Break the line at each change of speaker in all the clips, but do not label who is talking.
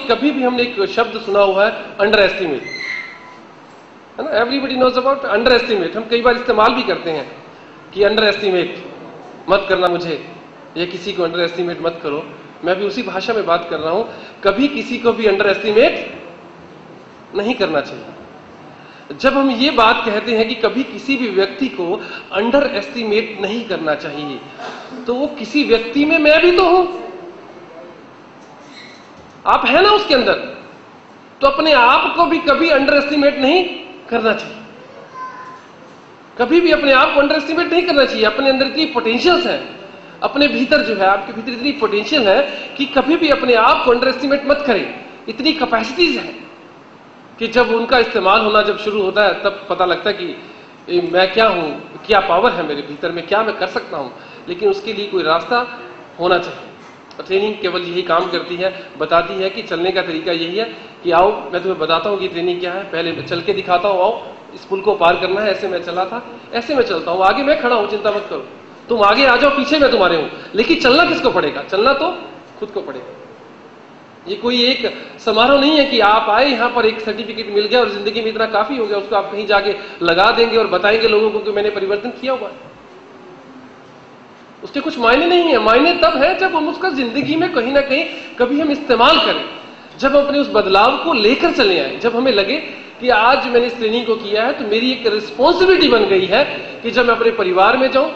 कभी भी हमने एक शब्द सुना हुआ है अंडर एस्टिमेट, है ना? Everybody knows about underestimate. हम कई बार इस्तेमाल भी करते हैं कि अंडर एस्टिमेट मत करना मुझे, या किसी को अंडर एस्टिमेट मत करो। मैं भी उसी भाषा में बात कर रहा हूं, कभी किसी को भी अंडर एस्टिमेट नहीं करना चाहिए। जब हम ये बात कहते हैं कि कभी किसी भी व्यक्ति को अंडर एस्टिमेट नहीं करना चाहिए, तो वो किसी व्यक्ति में मैं भी तो हूं, आप है ना उसके अंदर, तो अपने आप को भी कभी अंडर एस्टिमेट नहीं करना चाहिए। कभी भी अपने आप को अंडर एस्टिमेट नहीं करना चाहिए। अपने अंदर इतनी पोटेंशियल्स हैं, अपने भीतर जो है, आपके भीतर इतनी पोटेंशियल है कि कभी भी अपने आप को अंडर एस्टिमेट मत करें। इतनी कैपेसिटीज है कि जब उनका इस्तेमाल होना जब शुरू होता है, तब पता लगता है कि मैं क्या हूं, क्या पावर है मेरे भीतर में, क्या मैं कर सकता हूं। लेकिन उसके लिए कोई रास्ता होना चाहिए। ट्रेनिंग केवल यही काम करती है, बताती है कि चलने का तरीका यही है कि आओ मैं तुम्हें बताता हूं कि ट्रेनिंग क्या है, पहले मैं चल के दिखाता हूं, आओ इस पुल को पार करना है, ऐसे मैं चला था, ऐसे मैं चलता हूं, आगे मैं खड़ा हूं, चिंता मत करो, तुम आगे आ जाओ, पीछे मैं तुम्हारे हूं। लेकिन चलना किसको पड़ेगा? चलना तो खुद को पड़ेगा। ये कोई एक समारोह नहीं है कि आप आए यहां पर एक सर्टिफिकेट मिल गया और जिंदगी में इतना काफी हो गया, उसको आप कहीं जाके लगा देंगे और बताएंगे लोगों को कि मैंने परिवर्तन किया हुआ है। उसके कुछ मायने नहीं है। मायने तब है जब हम उसका जिंदगी में कहीं ना कहीं कभी हम इस्तेमाल करें, जब हम अपने उस बदलाव को लेकर चले आए, जब हमें लगे कि आज मैंने इस ट्रेनिंग को किया है तो मेरी एक रिस्पॉन्सिबिलिटी बन गई है कि जब मैं अपने परिवार में जाऊं,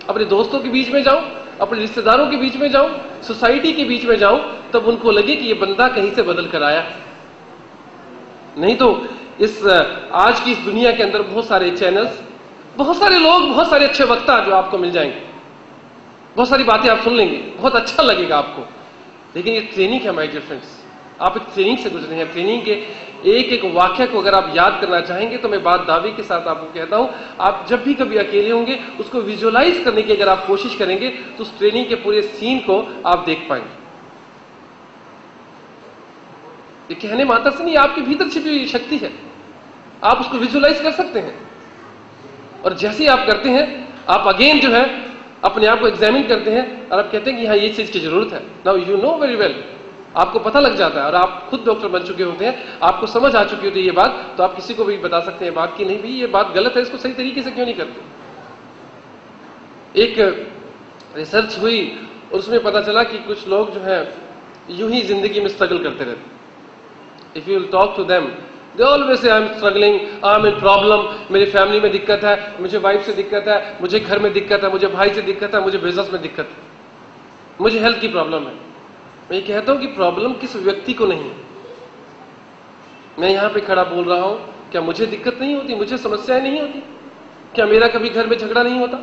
अपने दोस्तों के बीच में जाऊं, अपने रिश्तेदारों के बीच में जाऊं, सोसाइटी के बीच में जाऊं, तब उनको लगे कि ये बंदा कहीं से बदल कर आया। नहीं तो इस आज की इस दुनिया के अंदर बहुत सारे चैनल्स, बहुत सारे लोग, बहुत सारे अच्छे वक्ता जो आपको मिल जाएंगे, बहुत सारी बातें आप सुन लेंगे, बहुत अच्छा लगेगा आपको। लेकिन ये ट्रेनिंग है माय डियर फ्रेंड्स, आप एक ट्रेनिंग से गुजरे हैं। ट्रेनिंग के एक एक वाक्य को अगर आप याद करना चाहेंगे तो मैं बात दावे के साथ आपको कहता हूं, आप जब भी कभी अकेले होंगे उसको विजुअलाइज करने की अगर आप कोशिश करेंगे तो उस ट्रेनिंग के पूरे सीन को आप देख पाएंगे। ये कहने मात्र से नहीं, आपके भीतर छिपी हुई शक्ति है, आप उसको विजुअलाइज कर सकते हैं। और जैसे ही आप करते हैं, आप अगेन जो है अपने आप को एग्जामिन करते हैं और आप कहते हैं कि हाँ ये चीज की जरूरत है। Now you know very well, आपको पता लग जाता है और आप खुद डॉक्टर बन चुके होते हैं, आपको समझ आ चुकी होती है ये बात, तो आप किसी को भी बता सकते हैं बात की नहीं भाई ये बात गलत है, इसको सही तरीके से क्यों नहीं करते। एक रिसर्च हुई और उसमें पता चला कि कुछ लोग जो है यूं ही जिंदगी में स्ट्रगल करते रहते। If you will talk to them, they always say I am struggling, I am in problem, मेरी फैमिली में दिक्कत है, मुझे वाइफ से दिक्कत है, मुझे घर में दिक्कत है, मुझे भाई से दिक्कत है, मुझे बिजनेस में दिक्कत है, मुझे हेल्थ की प्रॉब्लम है। मैं ये कहता हूं कि प्रॉब्लम किस व्यक्ति को नहीं है। मैं यहां पे खड़ा बोल रहा हूं, क्या मुझे दिक्कत नहीं होती, मुझे समस्याएं नहीं होती, क्या मेरा कभी घर में झगड़ा नहीं होता,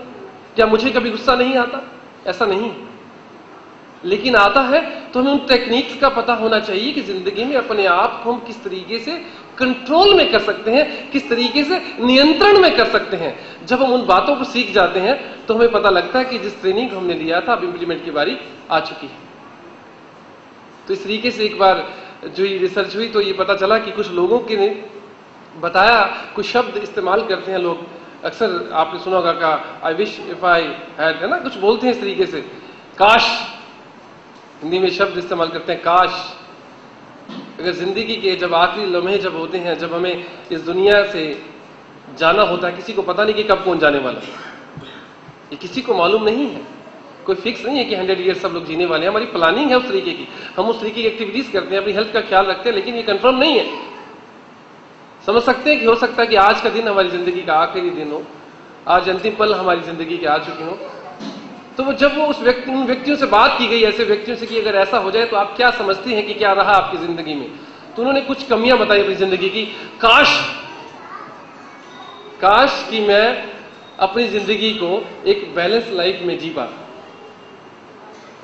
क्या मुझे कभी गुस्सा नहीं आता? ऐसा नहीं, लेकिन आता है तो हमें उन टेक्निक्स का पता होना चाहिए कि जिंदगी में अपने आप को हम किस तरीके से कंट्रोल में कर सकते हैं, किस तरीके से नियंत्रण में कर सकते हैं। जब हम उन बातों को सीख जाते हैं तो हमें पता लगता है कि जिस ट्रेनिंग हमने लिया था अब इंप्लीमेंट की बारी आ चुकी है। तो इस तरीके से एक बार जो ये रिसर्च हुई तो ये पता चला कि कुछ लोगों के ने बताया, कुछ शब्द इस्तेमाल करते हैं लोग, अक्सर आपने सुना होगा का I wish if I had, है ना, कुछ बोलते हैं इस तरीके से, काश, हिंदी में शब्द इस्तेमाल करते हैं काश। अगर जिंदगी के जब आखिरी लम्हे जब होते हैं, जब हमें इस दुनिया से जाना होता है, किसी को पता नहीं कि कब कौन जाने वाला है, ये किसी को मालूम नहीं है, कोई फिक्स नहीं है कि 100 ईयर सब लोग जीने वाले हैं। हमारी प्लानिंग है उस तरीके की, हम उस तरीके की एक्टिविटीज करते हैं, अपनी हेल्थ का ख्याल रखते हैं, लेकिन ये कंफर्म नहीं है। समझ सकते हैं कि हो सकता है कि आज का दिन हमारी जिंदगी का आखिरी दिन हो, आज अंतिम पल हमारी जिंदगी के आ चुके हो। तो वो जब वो उन व्यक्तियों से बात की गई, ऐसे व्यक्तियों से कि अगर ऐसा हो जाए तो आप क्या समझती हैं कि क्या रहा आपकी जिंदगी में, तो उन्होंने कुछ कमियां बताई अपनी जिंदगी की। काश कि मैं अपनी जिंदगी को एक बैलेंस लाइफ में जी पाता।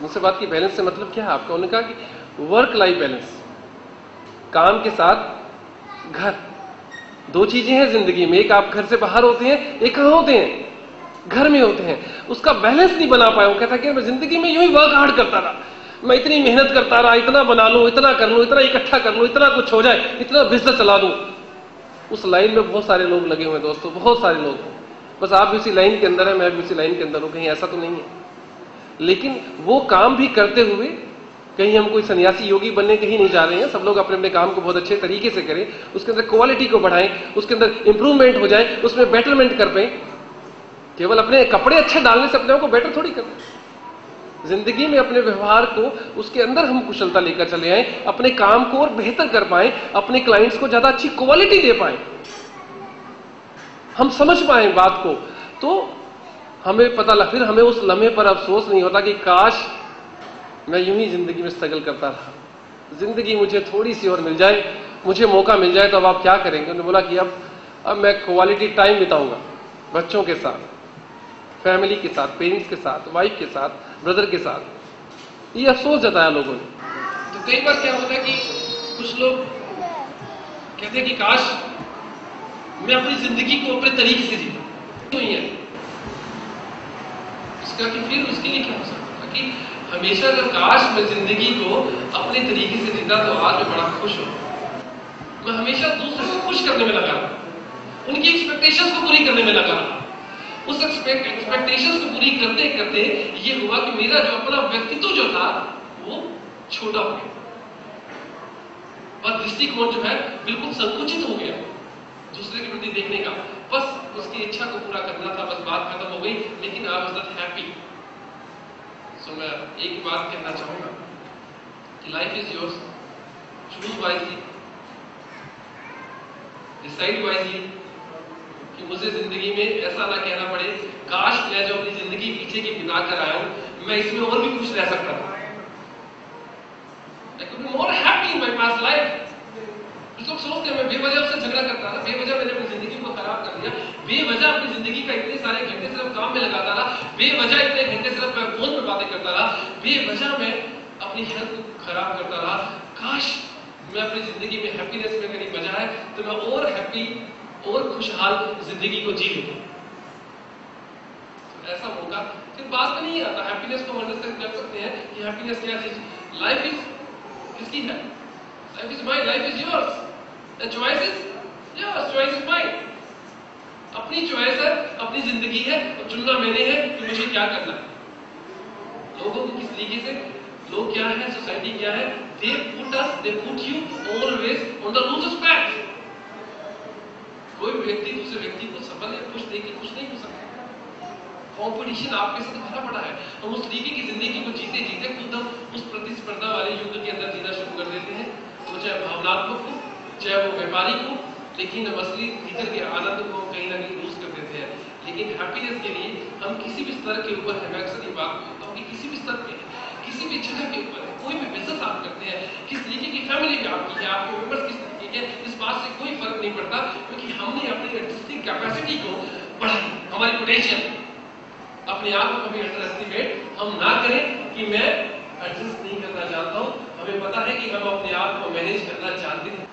मुझसे बात की बैलेंस से मतलब क्या है आपका? उन्होंने कहा कि वर्क लाइफ बैलेंस, काम के साथ घर, दो चीजें हैं जिंदगी में, एक आप घर से बाहर होते हैं, एक कहां होते हैं, घर में होते हैं, उसका बैलेंस नहीं बना पाया। वो कहता कि मैं जिंदगी में यूं ही वर्क हार्ड करता रहा, मैं इतनी मेहनत करता रहा, इतना बना लूं, इतना कर लूं, इतना इकट्ठा कर लूं, इतना कुछ हो जाए, इतना बिजनेस चला दूं। उस लाइन में बहुत सारे लोग लगे हुए हैं दोस्तों, बहुत सारे लोग, बस आप भी उसी लाइन के अंदर है, मैं भी उसी लाइन के अंदर हूं, कहीं ऐसा तो नहीं है। लेकिन वो काम भी करते हुए कहीं हम कोई सन्यासी योगी बनने कहीं नहीं जा रहे हैं। सब लोग अपने अपने काम को बहुत अच्छे तरीके से करें, उसके अंदर क्वालिटी को बढ़ाएं, उसके अंदर इंप्रूवमेंट हो जाए, उसमें बेटरमेंट कर पाए। केवल अपने कपड़े अच्छे डालने से अपने को बेटर थोड़ी कर। जिंदगी में अपने व्यवहार को, उसके अंदर हम कुशलता लेकर चले आए, अपने काम को और बेहतर कर पाए, अपने क्लाइंट्स को ज्यादा अच्छी क्वालिटी दे पाए, हम समझ पाए बात को, तो हमें पता लग, फिर हमें उस लम्हे पर अफसोस नहीं होता कि काश मैं यूं ही जिंदगी में स्ट्रगल करता रहा, जिंदगी मुझे थोड़ी सी और मिल जाए, मुझे मौका मिल जाए तो अब आप क्या करेंगे? उन्होंने बोला कि अब मैं क्वालिटी टाइम बिताऊंगा बच्चों के साथ, फैमिली के साथ, पेरेंट्स के साथ, वाइफ के साथ, ब्रदर के साथ। ये अफसोस जताया लोगों ने। तो कई बार क्या होता है कि कुछ लोग कहते हैं कि काश मैं अपनी जिंदगी को अपने तरीके से जीता, क्यों ही है इसका कि फिर उसके लिए क्या हो सकता है कि हमेशा अगर काश मैं जिंदगी को अपने तरीके से जीता तो आज मैं बड़ा खुश हूं। मैं हमेशा दूसरों को खुश करने में लगा, उनकी एक्सपेक्टेशंस को पूरी करने में लगा। उस एक्सपेक्टेशंस को पूरी करते करते ये हुआ कि मेरा जो अपना व्यक्तित्व जो था वो छोटा हो गया और दृष्टिकोण जो है बिल्कुल संकुचित हो गया दूसरे के प्रति देखने का। बस उसकी इच्छा को पूरा करना था, बस बात खत्म हो गई, लेकिन आई वाज नॉट हैप्पी। सो मैं एक बात कहना चाहूंगा कि life is yours, choose wisely, decide wisely, कि मुझे जिंदगी में ऐसा ना कहना पड़े काश मैं जो अपनी जिंदगी पीछे की बिता कर आया हूं मैं इसमें और भी खुश रह सकता था। I could be more happy in my past life. कुछ लोग सोचते हैं मैं बेवजह उससे झगड़ा करता था, बेवजह मैंने अपनी जिंदगी को खराब कर दिया, बेवजह अपनी जिंदगी का इतने सारे घंटे सिर्फ काम में लगाता रहा, बेवजह इतने घंटे सिर्फ मैं फोन पे बातें करता रहा, बेवजह मैं अपनी हेल्थ को खराब करता रहा। काश मैं अपनी जिंदगी में हैप्पीनेस में मेरी वजह है तो मैं और हैप्पी और खुशहाल जिंदगी को जी लूंगा। ऐसा मौका फिर बात में नहीं आता। हैप्पीनेस को अंडरस्टैंड कर सकते हैं कि हैप्पीनेस क्या चीज, लाइफ इज किसकी है? Life is mine, life is yours, the choice is yours, choice is mine. अपनी चॉइस है, अपनी जिंदगी है और चुनना मैंने है कि मुझे क्या करना है। लोगों को किस तरीके से, लोग क्या है, सोसाइटी क्या है, they put you always on the losers path. कोई व्यक्ति दूसरे व्यक्ति को सफल या खुश देख के खुश नहीं हो सकता। कंपटीशन आपके साथ भरा पड़ा है। हम उस तरीके की जिंदगी को जीते जीते खुद हम उस प्रतिस्पर्धा वाले युग के अंदर जीना शुरू कर देते हैं, तो चाहे भावनात्मक हो चाहे वो व्यापारिक हो, लेकिन हम असली भीतर के आनंद को हम कहीं ना कहीं लूज कर देते हैं। लेकिन हैप्पीनेस के लिए हम किसी भी स्तर के ऊपर, मैं अक्सर ये बात बोलता हूँ कि किसी भी स्तर पे, किसी भी जगह के ऊपर, कोई भी बिजनेस आप करते हैं, किस तरीके की फैमिली भी आपकी है, आपके मेंबर्स किस तरीके के, इस बात से कोई फर्क नहीं पड़ता, क्योंकि हमने अपनी एग्जिस्टिंग कैपेसिटी को बढ़ाई, हमारी पोटेंशियल, अपने आप को कभी अंडर एस्टिमेट हम ना करें कि मैं एडजस्ट नहीं करना चाहता हूं। हमें पता है कि हम अपने आप को मैनेज करना चाहते हैं।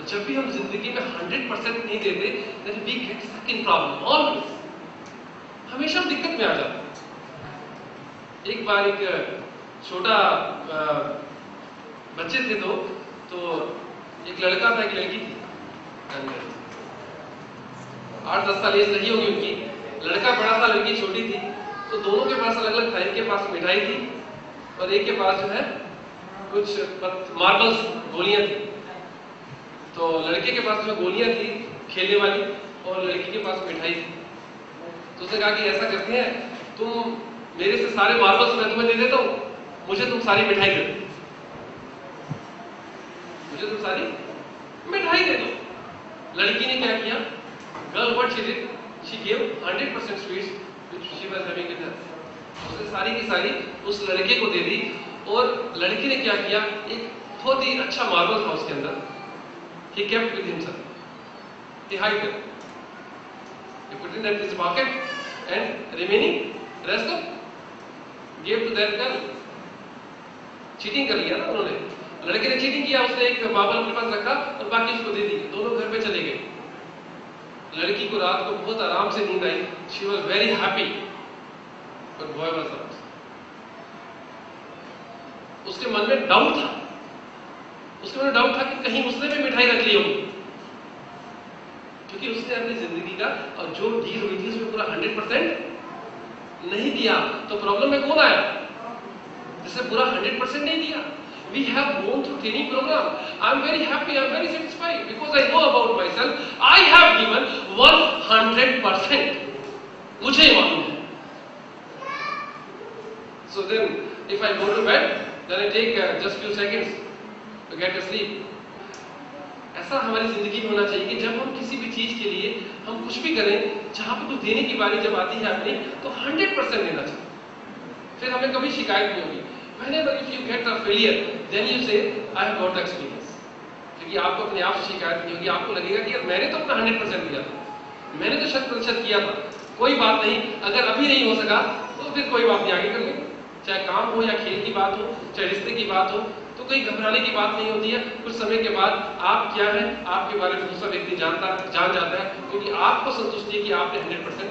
जब भी हम जिंदगी में 100% नहीं देते, then we get stuck in problem always। हमेशा हम दिक्कत में आ जाते हैं। एक बार एक छोटा बच्चे थे तो एक लड़का था, एक लड़की थी, 8-10 साल एज नहीं होगी उनकी। लड़का बड़ा था, लड़की छोटी थी, तो दोनों के पास अलग अलग था। एक के पास मिठाई थी और एक के पास जो है कुछ मार्बल्स, गोलियां थी। तो लड़के के पास जो गोलियां थी खेलने वाली और लड़की के पास मिठाई थी। तो उसने कहा कि ऐसा करते हैं, तुम मेरे से सारे मार्बल्स मैं तुम्हें दे देता हूं, मुझे तुम सारी मिठाई दे दो, मुझे तुम सारी मिठाई दे दो। लड़की ने क्या किया? Girl what she did, she give 100% sweets which she was having with her. उसने सारी की सारी उस लड़के को दे दी। और लड़के ने क्या किया? एक बहुत ही अच्छा मार्बल था उसके अंदर, he kept with himself, he hid it, he put it in his pocket and remaining rest of gave to that girl। Cheating कर लिया ना उन्होंने, लड़के ने चीटिंग किया, उसने एक मार्बल अपने पास रखा और बाकी उसको दे दी। दोनों घर पे चले गए। लड़की को रात को बहुत आराम से नींद आई, she was very happy, but boy was not। उसके मन में डाउट था, उसके मन में डाउट था कि कहीं उसने भी मिठाई रख ली होगी, क्योंकि उसने अपनी जिंदगी का और जो डील हुई थी उसमें पूरा 100% नहीं दिया। तो प्रॉब्लम में कौन आया? जिसने पूरा 100% नहीं दिया। we have gone through training program. I'm very happy, I'm very satisfied because I know about myself. I have given 100%. मुझे मालूम है. So then, if I go to bed, then I take just few seconds to get to sleep. ऐसा हमारी जिंदगी में होना चाहिए कि जब हम किसी भी चीज के लिए हम कुछ भी करें, जहां पे कुछ देने की बारी जब आती है अपनी, तो 100% देना चाहिए. फिर हमें कभी शिकायत नहीं होगी. Whenever if you get a failure, then you say, I have got experience. क्योंकि आपको अपने आप से शिकायत नहीं होगी. आपको लगेगा कि यार मैंने तो अपना 100% दिया था, मैंने तो 100% किया था. कोई बात नहीं, अगर अभी नहीं हो सका तो फिर कोई बात नहीं, आगे कर लेंगे. चाहे काम हो या खेल की बात हो, चाहे रिश्ते की बात हो, तो कोई घबराने की बात नहीं होती है. कुछ समय के बाद आप क्या है, आपके बारे में दूसरा व्यक्ति जान जाता है, क्योंकि आपको संतुष्टि है कि आपने 100%